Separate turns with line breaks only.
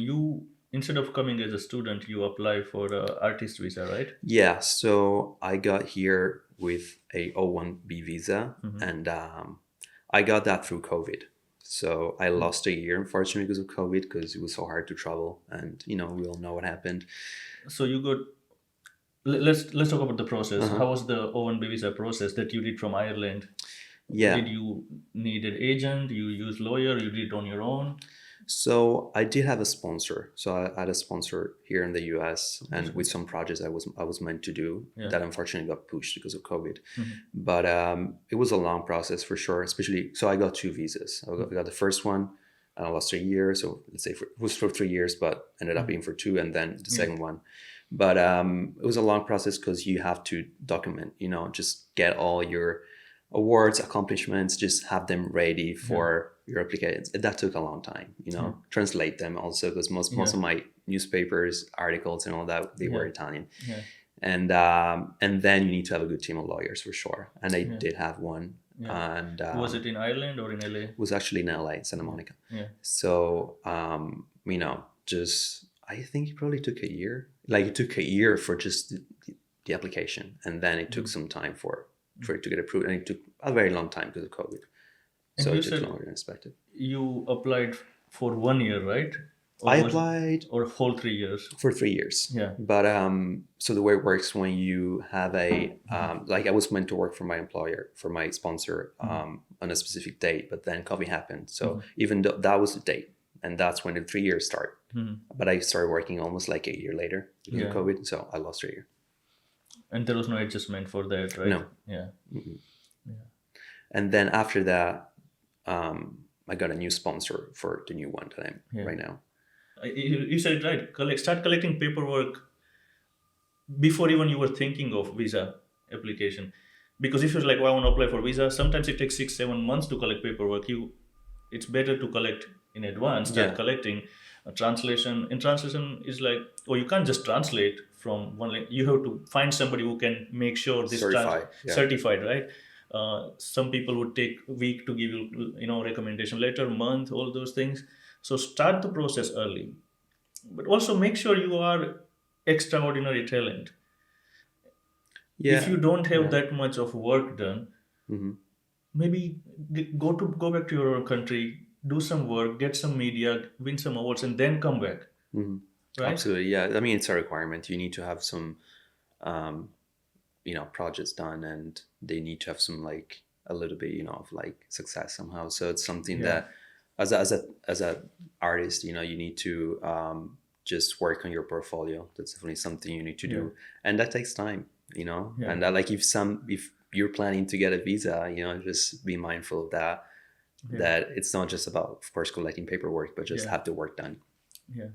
you, instead of coming as a student, you apply for a artist visa, right?
Yeah, so I got here with a O1B visa,
Mm-hmm.
and I got that through COVID. So I lost a year, unfortunately, because of COVID, because it was so hard to travel, and we all know what happened.
So you got. Let's talk about the process.
Uh-huh.
How was the O1B visa process that you did from Ireland? Did
Yeah.
you need an agent? You use lawyer? You did it on your own?
So I did have a sponsor. So I had a sponsor here in the US,
That's
and with
good.
some projects I was meant to do
Yeah.
that unfortunately got pushed because of COVID.
Mhm.
But it was a long process for sure. Especially, so I got two visas. I got the first one, and I lost a year. So let's say it was for 3 years, but ended up being for two, and then the
Yeah.
second one. But it was a long process because you have to document, just get all your awards, accomplishments, just have them ready
Yeah.
for your applications. That took a long time,
Yeah.
translate them also, because most
Yeah.
of my newspapers, articles, and all that, they were
Yeah.
Italian.
Yeah.
And then you need to have a good team of lawyers for sure. And I
Yeah.
did have one,
Yeah.
and
Was it in Ireland or in LA?
it was actually in LA, Santa
Yeah.
Monica.
Yeah.
So just I think it probably took a year. Like it took a year for just the application, and then it took some time for it to get approved, and it took a very long time because of COVID.
And
So
you
it took
said
longer than expected.
you applied for 1 year, right? Or
I
was
applied
or whole 3 years?
for 3 years.
Yeah.
But so the way it works, when you have a like, I was meant to work for my employer, for my sponsor, on a specific date, but then COVID happened. So even though that was the date, and that's when the 3 years start. But I started working almost like a year later because of
Yeah.
COVID, so I lost a year.
And there was no adjustment for that, right?
No.
Yeah.
And then after that, I got a new sponsor for the new one that I'm
Yeah.
right now.
You said it right. Start collecting paperwork before even you were thinking of visa application. Because if you're like, well, I want to apply for visa, sometimes it takes 6-7 months to collect paperwork. It's better to collect in advance. Start
Yeah.
collecting a translation. In translation is like, oh, you can't just translate from one language. You have to find somebody who can make sure this
Certified, yeah.
certified, right? Some people would take a week to give you, recommendation letter, month, all those things. So start the process early, but also make sure you are extraordinary talent. If
Yeah.
you don't have
Yeah.
that much of work done,
hmm
maybe go back to your country, do some work, get some media, win some awards, and then come back, right?
Absolutely. Yeah. I mean, it's a requirement. You need to have some, projects done, and they need to have some, like, a little bit, of like success somehow. So it's something
Yeah.
that, as a artist, you need to just work on your portfolio. That's definitely something you need to do, and that takes time.
Yeah.
And that, like, if you're planning to get a visa, just be mindful of that.
Yeah.
That it's not just about, of course, collecting paperwork, but just
Yeah.
have the work done.
Yeah.